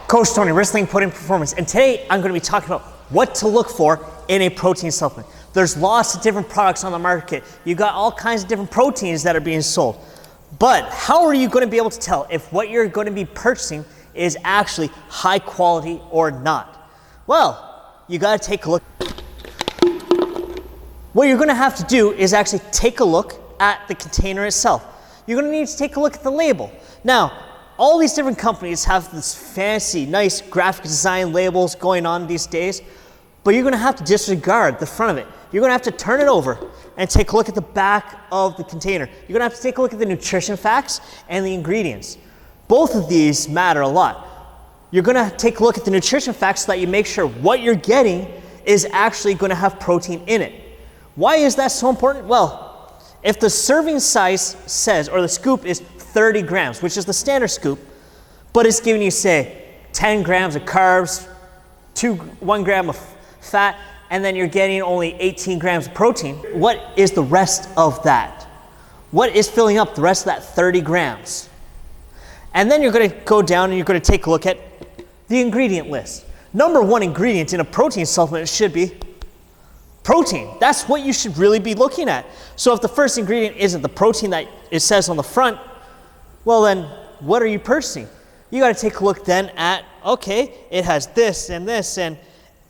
Coach Tony, Risling Podium Performance, and today I'm going to be talking about what to look for in a protein supplement. There's lots of different products on the market. You got all kinds of different proteins that are being sold. But how are you going to be able to tell if what you're going to be purchasing is actually high quality or not? Well, you got to take a look. What you're going to have to do is actually take a look at the container itself. You're going to need to take a look at the label. Now, all these different companies have this fancy, nice graphic design labels going on these days, but you're going to have to disregard the front of it. You're going to have to turn it over and take a look at the back of the container. You're going to have to take a look at the nutrition facts and the ingredients. Both of these matter a lot. You're going to take a look at the nutrition facts so that you make sure what you're getting is actually going to have protein in it. Why is that so important? Well, if the serving size says, or the scoop is 30 grams, which is the standard scoop, but it's giving you, say, 10 grams of carbs, 1 gram of fat, and then you're getting only 18 grams of protein, what is the rest of that? What is filling up the rest of that 30 grams? And then you're going to go down and you're going to take a look at the ingredient list. Number one ingredient in a protein supplement should be protein. That's what you should really be looking at. So if the first ingredient isn't the protein that it says on the front, well then, what are you purchasing? You got to take a look then at, okay, it has this, and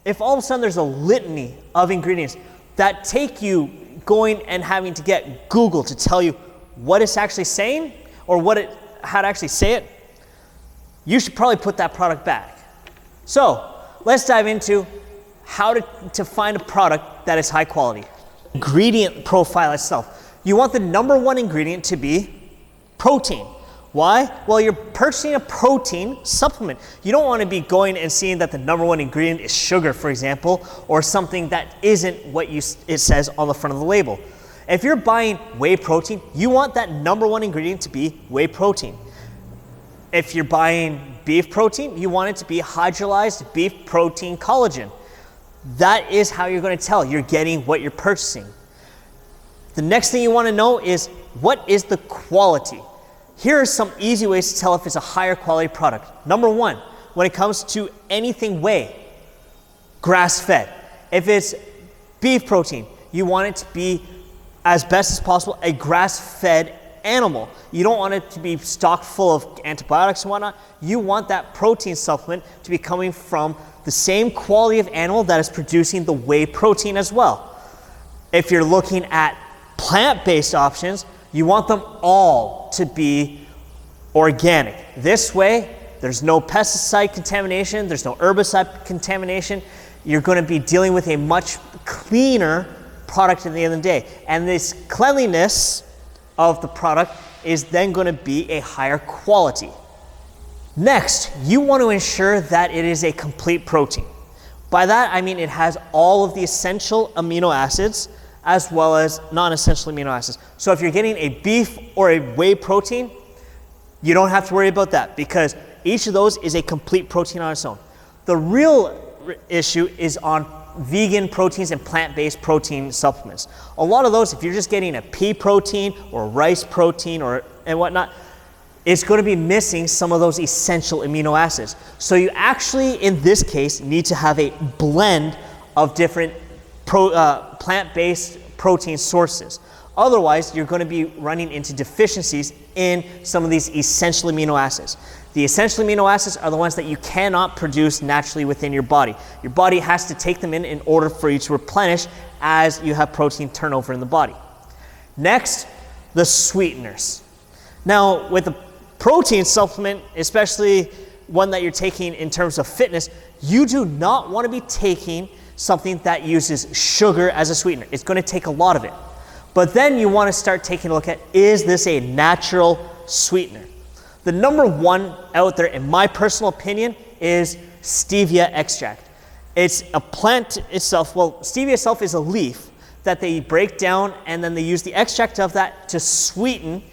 if all of a sudden there's a litany of ingredients that take you going and having to get Google to tell you what it's actually saying, or how to actually say it, you should probably put that product back. So, let's dive into how to find a product that is high quality. Ingredient profile itself. You want the number one ingredient to be protein. Why? Well, you're purchasing a protein supplement. You don't want to be going and seeing that the number one ingredient is sugar, for example, or something that isn't what it says on the front of the label. If you're buying whey protein, you want that number one ingredient to be whey protein. If you're buying beef protein, you want it to be hydrolyzed beef protein collagen. That is how you're going to tell you're getting what you're purchasing. The next thing you want to know is, what is the quality? Here are some easy ways to tell if it's a higher quality product. Number one, when it comes to anything whey, grass-fed. If it's beef protein, you want it to be, as best as possible, a grass-fed animal. You don't want it to be stocked full of antibiotics and whatnot. You want that protein supplement to be coming from the same quality of animal that is producing the whey protein as well. If you're looking at plant-based options, you want them all to be organic. This way, there's no pesticide contamination, there's no herbicide contamination. You're going to be dealing with a much cleaner product at the end of the day. And this cleanliness of the product is then going to be a higher quality. Next, you want to ensure that it is a complete protein. By that, I mean it has all of the essential amino acids as well as non-essential amino acids. So if you're getting a beef or a whey protein, you don't have to worry about that because each of those is a complete protein on its own. The real issue is on vegan proteins and plant-based protein supplements. A lot of those, if you're just getting a pea protein or rice protein and whatnot, it's going to be missing some of those essential amino acids. So you actually, in this case, need to have a blend of different plant-based protein sources. Otherwise, you're going to be running into deficiencies in some of these essential amino acids. The essential amino acids are the ones that you cannot produce naturally within your body. Your body has to take them in order for you to replenish as you have protein turnover in the body. Next, the sweeteners. Now, with a protein supplement, especially one that you're taking in terms of fitness, you do not want to be taking something that uses sugar as a sweetener. It's going to take a lot of it. But then you want to start taking a look at, is this a natural sweetener? The number one out there, in my personal opinion, is stevia extract. It's a plant itself. Well, stevia itself is a leaf that they break down and then they use the extract of that to sweeten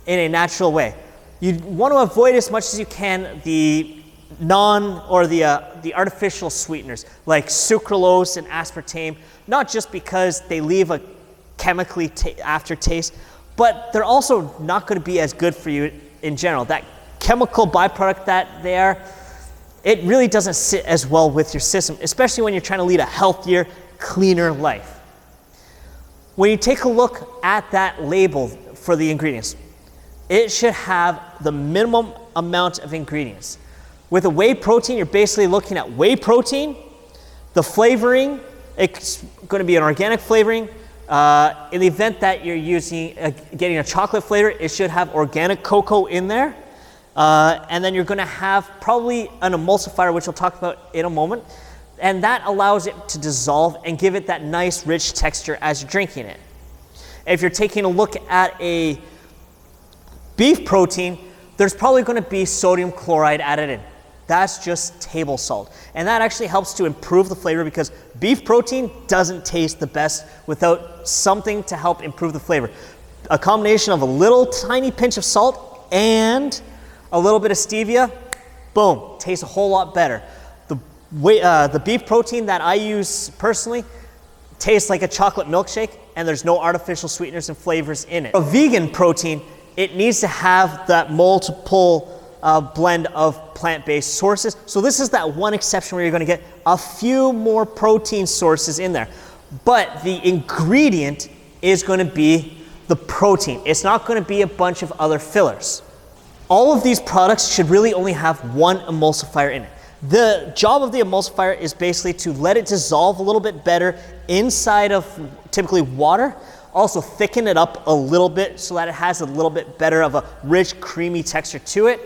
in a natural way. You want to avoid as much as you can the the artificial sweeteners like sucralose and aspartame, not just because they leave a chemically aftertaste, but they're also not going to be as good for you in general. That chemical byproduct that they are, it really doesn't sit as well with your system, especially when you're trying to lead a healthier, cleaner life. When you take a look at that label for the ingredients, it should have the minimum amount of ingredients. With a whey protein, you're basically looking at whey protein, the flavoring, it's going to be an organic flavoring. In the event that you're getting a chocolate flavor, it should have organic cocoa in there. And then you're going to have probably an emulsifier, which we'll talk about in a moment. And that allows it to dissolve and give it that nice, rich texture as you're drinking it. If you're taking a look at a beef protein, there's probably going to be sodium chloride added in. That's just table salt. And that actually helps to improve the flavor because beef protein doesn't taste the best without something to help improve the flavor. A combination of a little tiny pinch of salt and a little bit of stevia, boom, tastes a whole lot better. The beef protein that I use personally tastes like a chocolate milkshake, and there's no artificial sweeteners and flavors in it. A vegan protein, it needs to have that multiple blend of plant-based sources. So this is that one exception where you're going to get a few more protein sources in there. But the ingredient is going to be the protein. It's not going to be a bunch of other fillers. All of these products should really only have one emulsifier in it. The job of the emulsifier is basically to let it dissolve a little bit better inside of typically water. Also thicken it up a little bit so that it has a little bit better of a rich, creamy texture to it.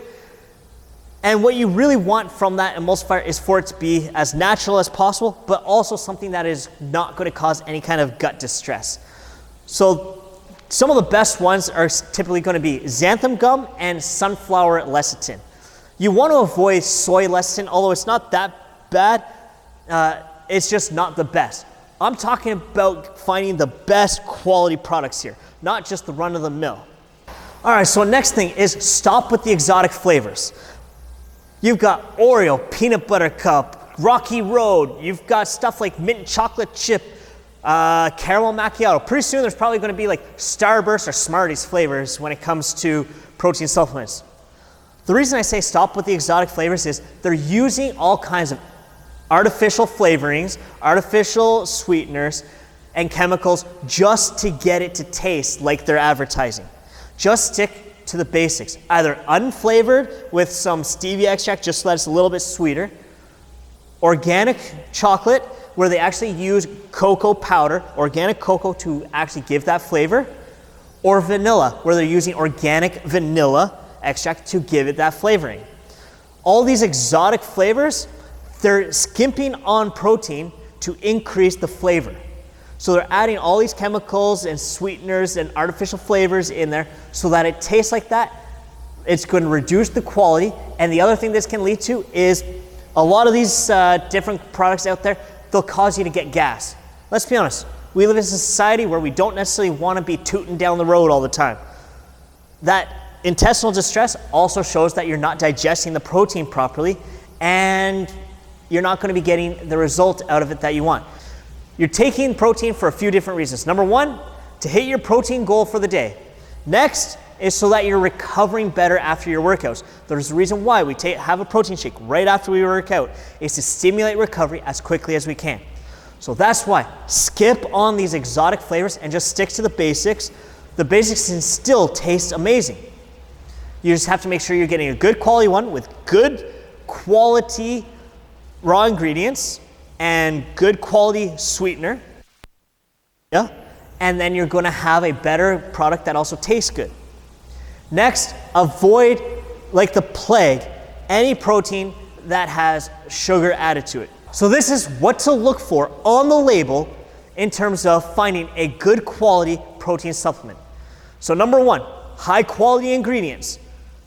And what you really want from that emulsifier is for it to be as natural as possible, but also something that is not going to cause any kind of gut distress. So some of the best ones are typically going to be xanthan gum and sunflower lecithin. You want to avoid soy lecithin, although it's not that bad, it's just not the best. I'm talking about finding the best quality products here, not just the run-of-the-mill. All right, so next thing is stop with the exotic flavors. You've got Oreo, peanut butter cup, Rocky Road. You've got stuff like mint chocolate chip, caramel macchiato. Pretty soon there's probably going to be like Starburst or Smarties flavors when it comes to protein supplements. The reason I say stop with the exotic flavors is they're using all kinds of artificial flavorings, artificial sweeteners, and chemicals just to get it to taste like they're advertising. Just stick to the basics, either unflavored with some stevia extract just so that it's a little bit sweeter, organic chocolate where they actually use cocoa powder, organic cocoa to actually give that flavor, or vanilla where they're using organic vanilla extract to give it that flavoring. All these exotic flavors, they're skimping on protein to increase the flavor. So they're adding all these chemicals and sweeteners and artificial flavors in there so that it tastes like that. It's going to reduce the quality. And the other thing this can lead to is a lot of these different products out there, they'll cause you to get gas. Let's be honest. We live in a society where we don't necessarily want to be tooting down the road all the time. That intestinal distress also shows that you're not digesting the protein properly and you're not going to be getting the result out of it that you want. You're taking protein for a few different reasons. Number one, to hit your protein goal for the day. Next is so that you're recovering better after your workouts. There's a reason why we have a protein shake right after we work out, is to stimulate recovery as quickly as we can. So that's why. Skip on these exotic flavors and just stick to the basics. The basics can still taste amazing. You just have to make sure you're getting a good quality one with good quality raw ingredients and good quality sweetener. Yeah. And then you're going to have a better product that also tastes good. Next, avoid, like the plague, any protein that has sugar added to it. So this is what to look for on the label in terms of finding a good quality protein supplement. So number one, high quality ingredients.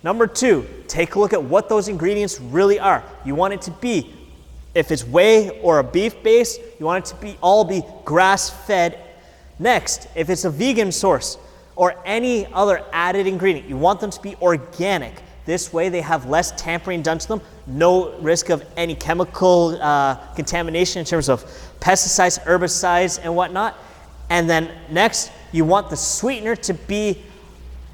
Number two, take a look at what those ingredients really are. You want it to be, if it's whey or a beef base, you want it to all be grass-fed. Next, if it's a vegan source or any other added ingredient, you want them to be organic. This way they have less tampering done to them, no risk of any chemical contamination in terms of pesticides, herbicides, and whatnot. And then next, you want the sweetener to be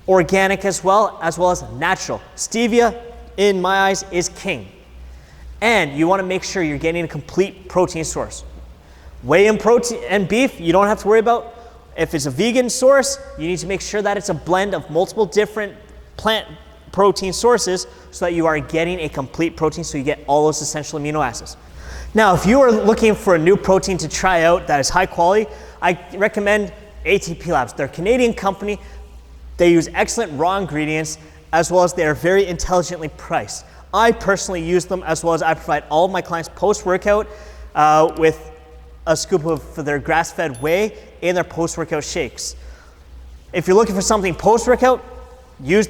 organic as well as natural. Stevia, in my eyes, is king. And you want to make sure you're getting a complete protein source. Whey and protein and beef, you don't have to worry about. If it's a vegan source, you need to make sure that it's a blend of multiple different plant protein sources so that you are getting a complete protein so you get all those essential amino acids. Now, if you are looking for a new protein to try out that is high quality, I recommend ATP Labs. They're a Canadian company. They use excellent raw ingredients as well as they are very intelligently priced. I personally use them as well as I provide all of my clients post-workout with a scoop of their grass-fed whey in their post-workout shakes. If you're looking for something post-workout, use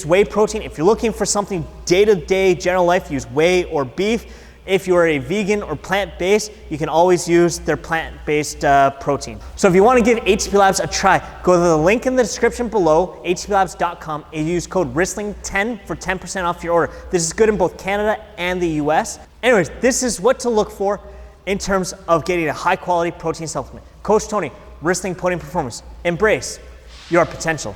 whey protein. If you're looking for something day-to-day general life, use whey or beef. If you are a vegan or plant-based, you can always use their plant-based protein. So if you want to give ATP Labs a try, go to the link in the description below, atplabs.com, and use code Risling10 for 10% off your order. This is good in both Canada and the US. Anyways, this is what to look for in terms of getting a high-quality protein supplement. Coach Tony, Risling Podium Performance. Embrace your potential.